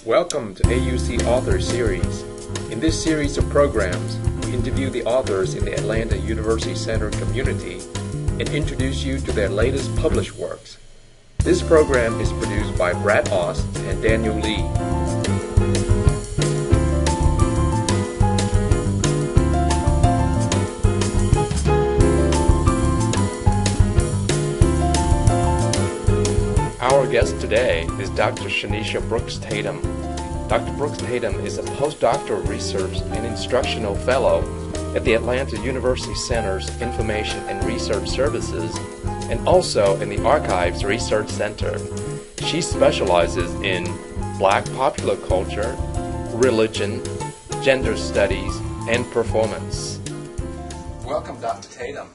Welcome to AUC Author Series. In this series of programs, we interview the authors in the Atlanta University Center community and introduce you to their latest published works. This program is produced by Brad Ost and Daniel Lee. Our guest today is Dr. Shanisha BrooksTatum. Dr. BrooksTatum is a postdoctoral research and instructional fellow at the Atlanta University Center's Information and Research Services and also in the Archives Research Center. She specializes in Black popular culture, religion, gender studies, and performance. Welcome, Dr. Tatum.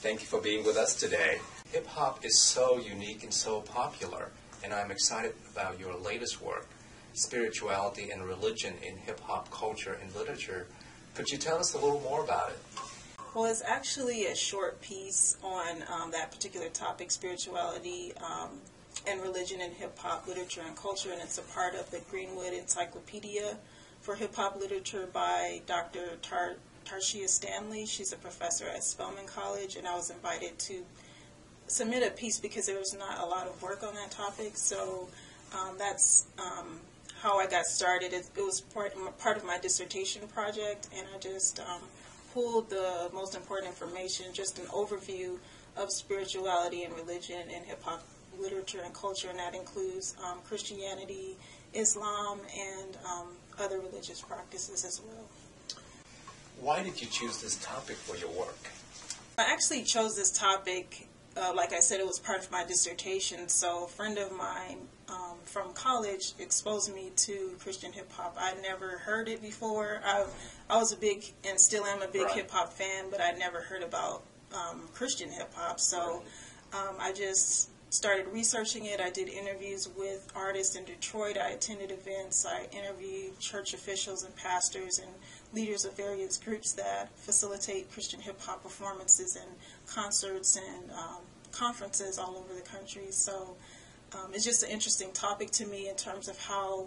Thank you for being with us today. Hip-hop is so unique and so popular, and I'm excited about your latest work, Spirituality and Religion in Hip-Hop Culture and Literature. Could you tell us a little more about it? Well, it's actually a short piece on that particular topic, spirituality and religion in hip-hop literature and culture, and it's a part of the Greenwood Encyclopedia for Hip-Hop Literature by Dr. Tarshia Stanley. She's a professor at Spelman College, and I was invited to submit a piece because there was not a lot of work on that topic, so that's how I got started. It was part of my dissertation project, and I just pulled the most important information, just an overview of spirituality and religion in hip-hop literature and culture, and that includes Christianity, Islam, and other religious practices as well. Why did you choose this topic for your work? I actually chose this topic, like I said, it was part of my dissertation, so a friend of mine from college exposed me to Christian hip-hop. I'd never heard it before. I was a big, and still am a big hip-hop fan, but I'd never heard about Christian hip-hop, so I just started researching it. I did interviews with artists in Detroit. I attended events. I interviewed church officials and pastors and leaders of various groups that facilitate Christian hip-hop performances and concerts and conferences all over the country. So it's just an interesting topic to me in terms of how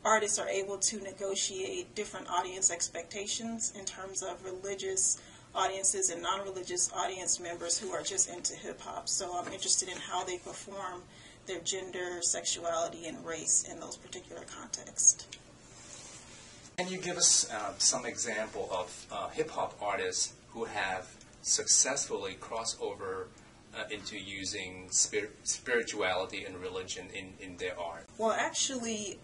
artists are able to negotiate different audience expectations in terms of religious audiences and non-religious audience members who are just into hip-hop. So I'm interested in how they perform their gender, sexuality, and race in those particular contexts. Can you give us some example of hip-hop artists who have successfully crossed over into using spirituality and religion in their art? Well, actually,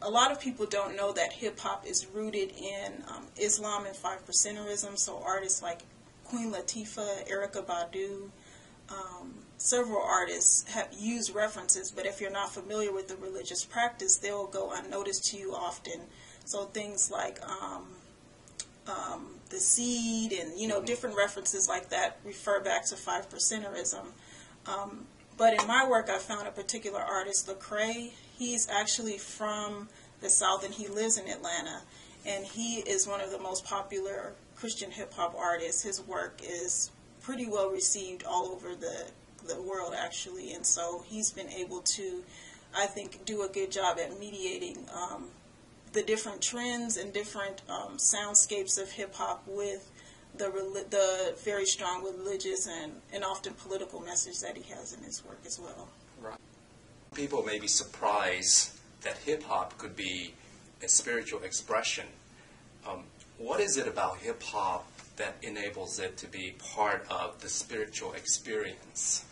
a lot of people don't know that hip-hop is rooted in Islam and Five Percenterism, so artists like Queen Latifah, Erykah Badu, several artists have used references, but if you're not familiar with the religious practice, they'll go unnoticed to you often. So things like the seed and, different references like that refer back to Five Percenterism. But in my work, I found a particular artist, Lecrae. He's actually from the South, and he lives in Atlanta. And he is one of the most popular Christian hip-hop artists. His work is pretty well received all over the world, actually. And so he's been able to, I think, do a good job at mediating the different trends and different soundscapes of hip-hop with the very strong religious and often political message that he has in his work as well. Right. People may be surprised that hip-hop could be a spiritual expression. What is it about hip-hop that enables it to be part of the spiritual experience?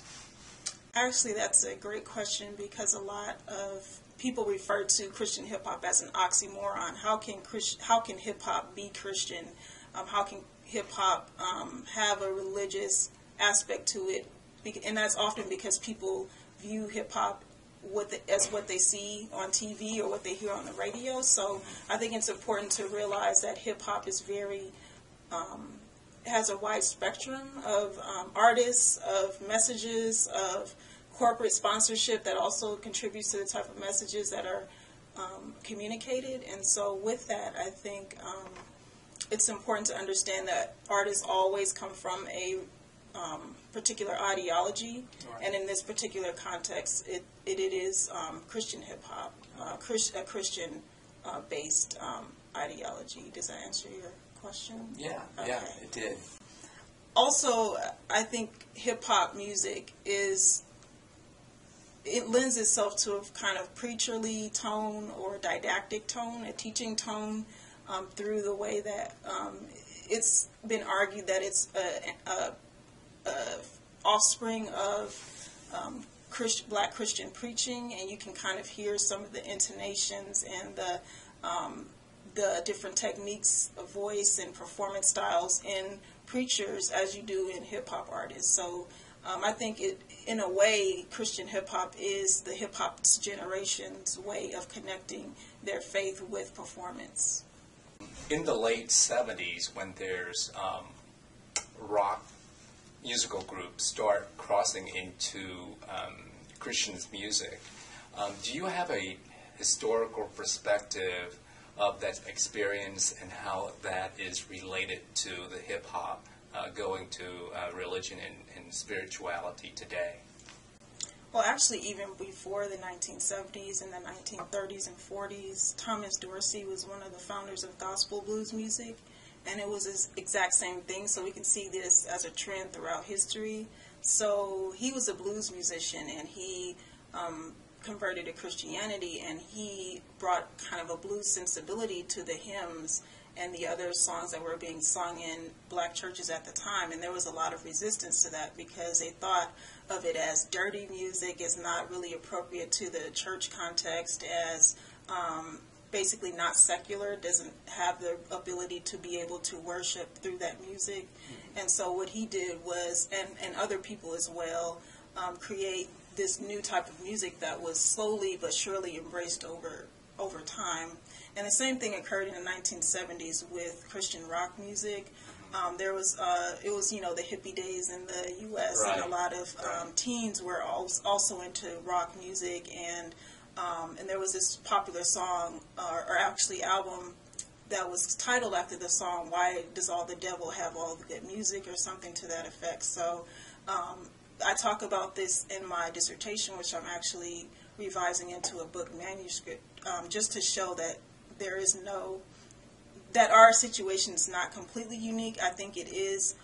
Actually, that's a great question because a lot of people refer to Christian hip-hop as an oxymoron. How can hip-hop be Christian? How can hip-hop have a religious aspect to it? And that's often because people view hip-hop as what they see on TV or what they hear on the radio. So I think it's important to realize that hip-hop is has a wide spectrum of artists, of messages, of corporate sponsorship that also contributes to the type of messages that are communicated. And so with that, I think it's important to understand that artists always come from a particular ideology, and in this particular context, it is Christian hip-hop. Christian-based ideology. Does that answer your question? Yeah, Okay. yeah, it did. Also, I think hip-hop music it lends itself to a kind of preacherly tone or didactic tone, a teaching tone, through the way that it's been argued that it's a offspring of Black Christian preaching, and you can kind of hear some of the intonations and the different techniques of voice and performance styles in preachers as you do in hip-hop artists. So I think in a way, Christian hip-hop is the hip-hop's generation's way of connecting their faith with performance. In the late 70s, when there's rock musical groups start crossing into Christian's music, do you have a historical perspective of that experience and how that is related to the hip-hop going to religion and spirituality today? Well, actually, even before the 1970s and the 1930s and 40s, Thomas Dorsey was one of the founders of gospel blues music, and it was this exact same thing. So we can see this as a trend throughout history. So he was a blues musician, and he converted to Christianity, and he brought kind of a blues sensibility to the hymns and the other songs that were being sung in black churches at the time. And there was a lot of resistance to that because they thought of it as dirty music, as not really appropriate to the church context, as basically not secular, doesn't have the ability to be able to worship through that music. And so what he did was, and other people as well, create this new type of music that was slowly but surely embraced over time. And the same thing occurred in the 1970s with Christian rock music. It was the hippie days in the U.S. Right. And a lot of teens were also into rock music, and there was this popular song, or actually album, that was titled after the song, "Why Does All the Devil Have All the Good Music?" or something to that effect. So I talk about this in my dissertation, which I'm actually revising into a book manuscript, just to show that that our situation is not completely unique. I think it is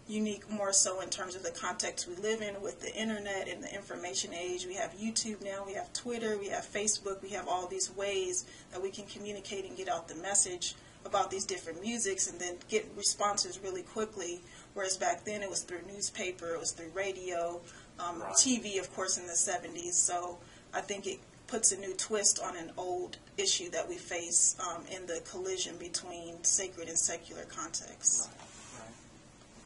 unique more so in terms of the context we live in with the internet and the information age. We have YouTube now, we have Twitter, we have Facebook, we have all these ways that we can communicate and get out the message about these different musics and then get responses really quickly, whereas back then it was through newspaper, it was through radio, TV, of course, in the 70s. So I think it puts a new twist on an old issue that we face in the collision between sacred and secular contexts. Right.